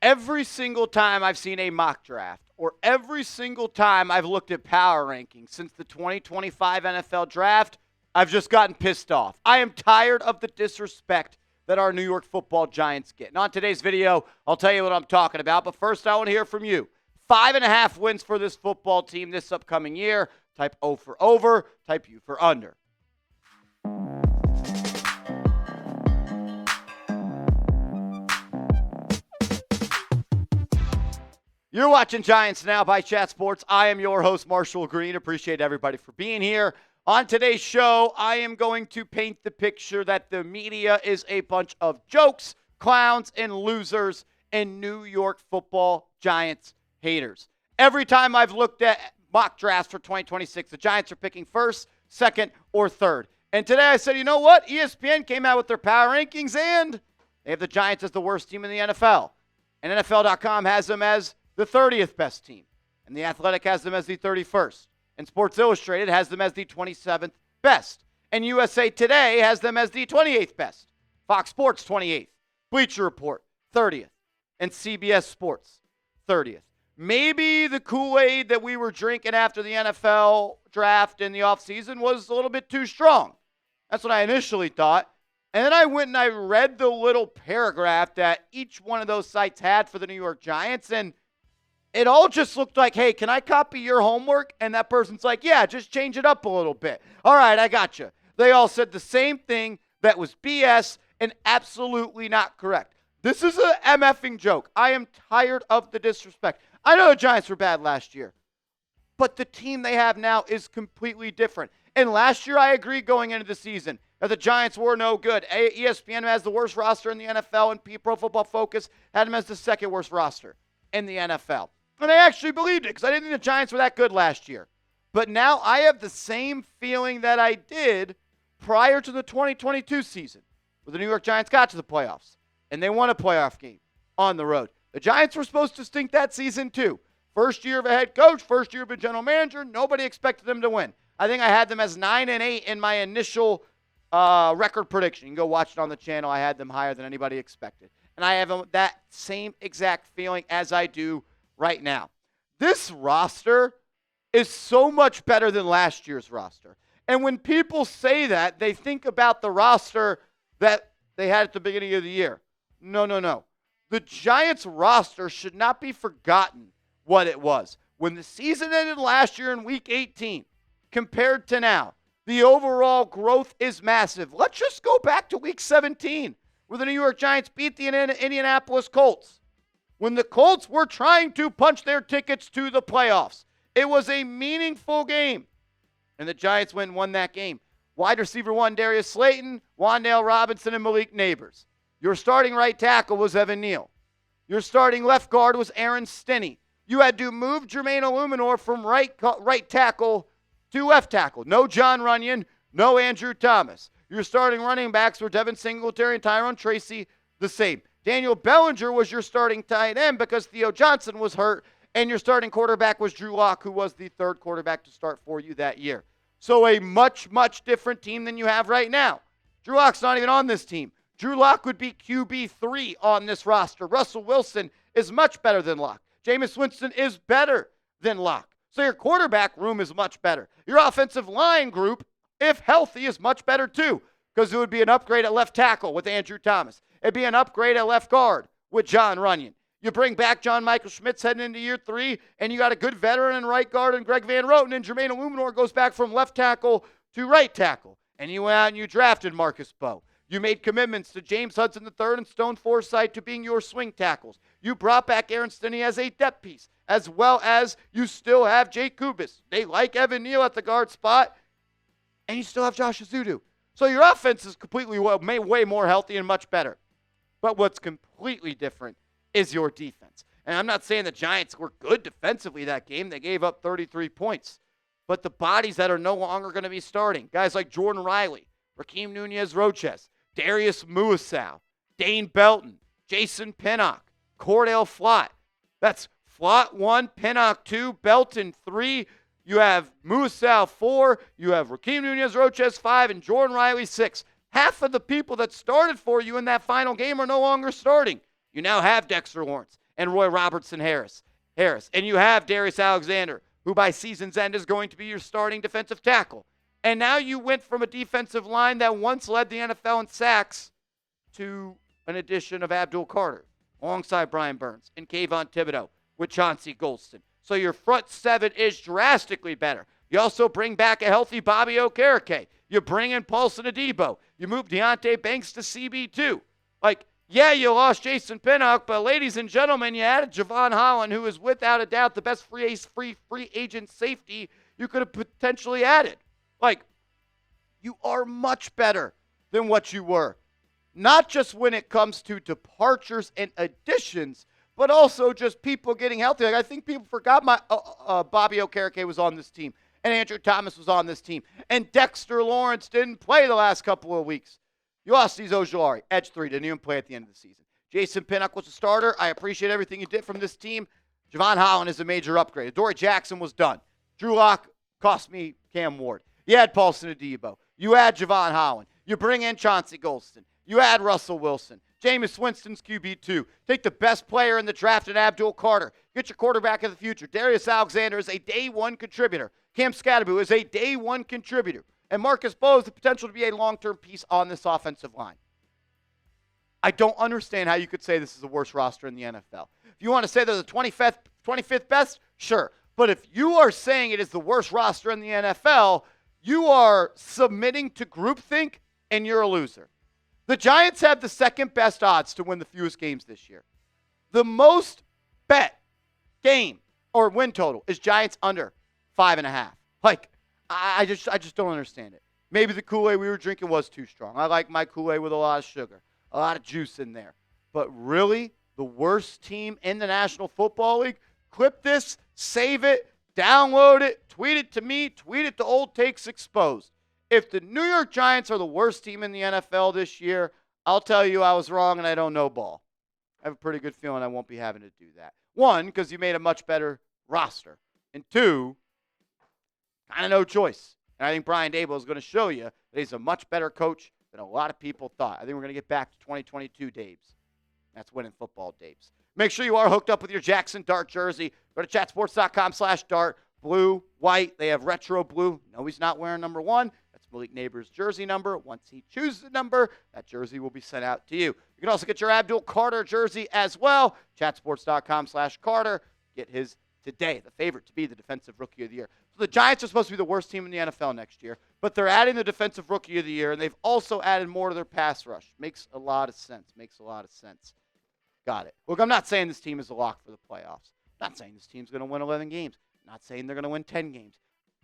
every single time I've seen a mock draft or every single time I've looked at power rankings since the 2025 NFL draft, I've just gotten pissed off. I am tired of the disrespect that our New York football Giants get. And on today's video, I'll tell you what I'm talking about. But first, I want to hear from you. 5.5 wins for this football team this upcoming year. Type O for over, type U for under. You're watching Giants Now by Chat Sports. I am your host, Marshall Green. Appreciate everybody for being here. On today's show, I am going to paint the picture that the media is a bunch of jokes, clowns, and losers, and New York football Giants haters. Every time I've looked at mock drafts for 2026, the Giants are picking first, second, or third. And today I said, you know what? ESPN came out with their power rankings, and they have the Giants as the worst team in the NFL. And NFL.com has them as the 30th best team. And The Athletic has them as the 31st. And Sports Illustrated has them as the 27th best. And USA Today has them as the 28th best. Fox Sports, 28th. Bleacher Report, 30th. And CBS Sports, 30th. Maybe the Kool-Aid that we were drinking after the NFL draft in the offseason was a little bit too strong. That's what I initially thought. And then I went and I read the little paragraph that each one of those sites had for the New York Giants, and it all just looked like, hey, can I copy your homework? And that person's like, yeah, just change it up a little bit. All right, I got you. They all said the same thing that was BS and absolutely not correct. This is a MFing joke. I am tired of the disrespect. I know the Giants were bad last year, but the team they have now is completely different. And last year, I agree going into the season that the Giants were no good. ESPN has the worst roster in the NFL, and Pro Football Focus had them as the second worst roster in the NFL. And I actually believed it because I didn't think the Giants were that good last year. But now I have the same feeling that I did prior to the 2022 season, where the New York Giants got to the playoffs, and they won a playoff game on the road. The Giants were supposed to stink that season too. First year of a head coach, first year of a general manager, nobody expected them to win. I think I had them as 9-8 in my initial record prediction. You can go watch it on the channel. I had them higher than anybody expected. And I have that same exact feeling as I do right now. This roster is so much better than last year's roster. And when people say that, they think about the roster that they had at the beginning of the year. No. The Giants roster should not be forgotten what it was. When the season ended last year in Week 18, compared to now, the overall growth is massive. Let's just go back to Week 17, where the New York Giants beat the Indianapolis Colts. When the Colts were trying to punch their tickets to the playoffs, it was a meaningful game. And the Giants went and won that game. Wide receiver one, Darius Slayton, Wan'Dale Robinson, and Malik Neighbors. Your starting right tackle was Evan Neal. Your starting left guard was Aaron Stinney. You had to move Jermaine Illuminor from right tackle to left tackle. No John Runyon, no Andrew Thomas. Your starting running backs were Devin Singletary and Tyrone Tracy, the same. Daniel Bellinger was your starting tight end because Theo Johnson was hurt, and your starting quarterback was Drew Lock, who was the third quarterback to start for you that year. So a much, much different team than you have right now. Drew Lock's not even on this team. Drew Lock would be QB3 on this roster. Russell Wilson is much better than Lock. Jameis Winston is better than Lock. So your quarterback room is much better. Your offensive line group, if healthy, is much better too, because it would be an upgrade at left tackle with Andrew Thomas. It'd be an upgrade at left guard with John Runyon. You bring back John Michael Schmitz heading into year 3, and you got a good veteran in right guard and Greg Van Roten, and Jermaine Illuminor goes back from left tackle to right tackle. And you went out and you drafted Marcus Bowe. You made commitments to James Hudson III and Stone Forsythe to being your swing tackles. You brought back Aaron Stinney as a depth piece, as well as you still have Jake Kubis. They like Evan Neal at the guard spot, and you still have Josh Azudu. So your offense is completely way more healthy and much better. But what's completely different is your defense. And I'm not saying the Giants were good defensively that game. They gave up 33 points. But the bodies that are no longer going to be starting, guys like Jordan Riley, Rakeem Nunez-Roches, Darius Muasau, Dane Belton, Jason Pinnock, Cordell Flott. That's Flott 1, Pinnock 2, Belton 3. You have Muasau 4. You have Rakeem Nunez-Roches 5 and Jordan Riley 6. Half of the people that started for you in that final game are no longer starting. You now have Dexter Lawrence and Roy Robertson Harris. And you have Darius Alexander, who by season's end is going to be your starting defensive tackle. And now you went from a defensive line that once led the NFL in sacks to an addition of Abdul Carter alongside Brian Burns and Kayvon Thibodeau with Chauncey Golston. So your front seven is drastically better. You also bring back a healthy Bobby Okereke. You bring in Paulson Adebo. You move Deonte Banks to CB2. Yeah, you lost Jason Pinnock, but ladies and gentlemen, you added Javon Holland, who is without a doubt the best free agent safety you could have potentially added. You are much better than what you were. Not just when it comes to departures and additions, but also just people getting healthy. I think people forgot Bobby Okereke was on this team, and Andrew Thomas was on this team, and Dexter Lawrence didn't play the last couple of weeks. You lost Azeez Ojulari, edge 3, didn't even play at the end of the season. Jason Pinnock was a starter. I appreciate everything you did from this team. Javon Holland is a major upgrade. Adoree Jackson was done. Drew Lock cost me Cam Ward. You had Paulson Adebo. You had Javon Holland. You bring in Chauncey Golston. You add Russell Wilson. Jameis Winston's QB2. Take the best player in the draft in Abdul Carter. Get your quarterback of the future. Darius Alexander is a day one contributor. Cam Scatterbo is a day one contributor. And Marcus Bowe has the potential to be a long-term piece on this offensive line. I don't understand how you could say this is the worst roster in the NFL. If you want to say they're the 25th best, sure. But if you are saying it is the worst roster in the NFL, you are submitting to groupthink, and you're a loser. The Giants have the second best odds to win the fewest games this year. The most bet game or win total is Giants under 5.5. I just don't understand it. Maybe the Kool-Aid we were drinking was too strong. I like my Kool-Aid with a lot of sugar, a lot of juice in there. But really, the worst team in the National Football League? Clip this, save it, download it, tweet it to me, tweet it to Old Takes Exposed. If the New York Giants are the worst team in the NFL this year, I'll tell you I was wrong and I don't know ball. I have a pretty good feeling I won't be having to do that. One, because you made a much better roster. And two, kind of no choice. And I think Brian Adebo is going to show you that he's a much better coach than a lot of people thought. I think we're going to get back to 2022 Dabes. That's winning football Dabes. Make sure you are hooked up with your Jaxson Dart jersey. Go to chatsports.com/dart. Blue, white. They have retro blue. No, he's not wearing number 1. That's Malik Neighbors' jersey number. Once he chooses the number, that jersey will be sent out to you. You can also get your Abdul Carter jersey as well. Chatsports.com/Carter. Get his today, the favorite to be the Defensive Rookie of the Year. So the Giants are supposed to be the worst team in the NFL next year, but they're adding the Defensive Rookie of the Year, and they've also added more to their pass rush. Makes a lot of sense. Got it. Look, I'm not saying this team is a lock for the playoffs. I'm not saying this team's going to win 11 games. I'm not saying they're going to win 10 games.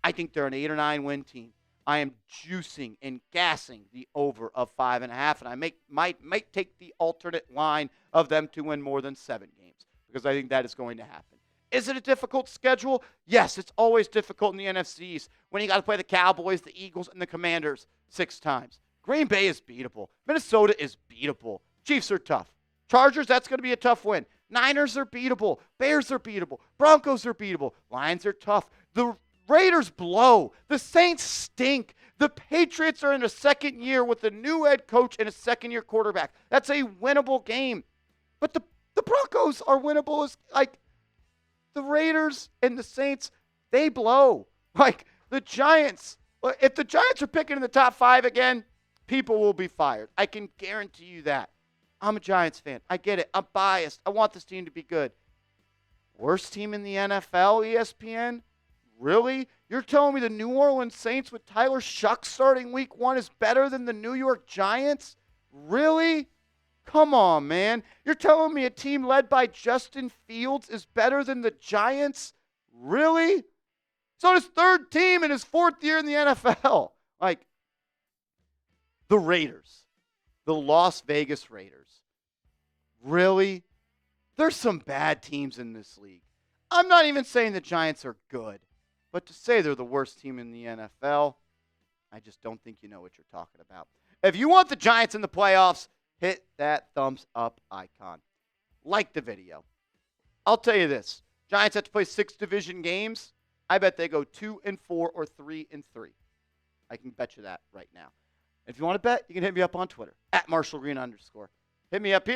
I think they're an 8 or 9 win team. I am juicing and gassing the over of 5.5, and I might take the alternate line of them to win more than 7 games because I think that is going to happen. Is it a difficult schedule? Yes, it's always difficult in the NFC East when you got to play the Cowboys, the Eagles, and the Commanders 6 times. Green Bay is beatable. Minnesota is beatable. Chiefs are tough. Chargers, that's going to be a tough win. Niners are beatable. Bears are beatable. Broncos are beatable. Lions are tough. The Raiders blow. The Saints stink. The Patriots are in a second year with a new head coach and a second-year quarterback. That's a winnable game. But the Broncos are winnable as the Raiders and the Saints, they blow. The Giants, if the Giants are picking in the top 5 again, people will be fired. I can guarantee you that. I'm a Giants fan. I get it. I'm biased. I want this team to be good. Worst team in the NFL, ESPN? Really? You're telling me the New Orleans Saints with Tyler Shuck starting week 1 is better than the New York Giants? Really? Come on, man. You're telling me a team led by Justin Fields is better than the Giants? Really? So his 3rd team in his 4th year in the NFL. The Raiders. The Las Vegas Raiders. Really? There's some bad teams in this league. I'm not even saying the Giants are good. But to say they're the worst team in the NFL, I just don't think you know what you're talking about. If you want the Giants in the playoffs, hit that thumbs up icon. Like the video. I'll tell you this. Giants have to play 6 division games. I bet they go 2-4 or 3-3. I can bet you that right now. If you want to bet, you can hit me up on Twitter, @MarshallGreen_. Hit me up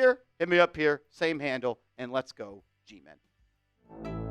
here, same handle, and let's go, G-Men.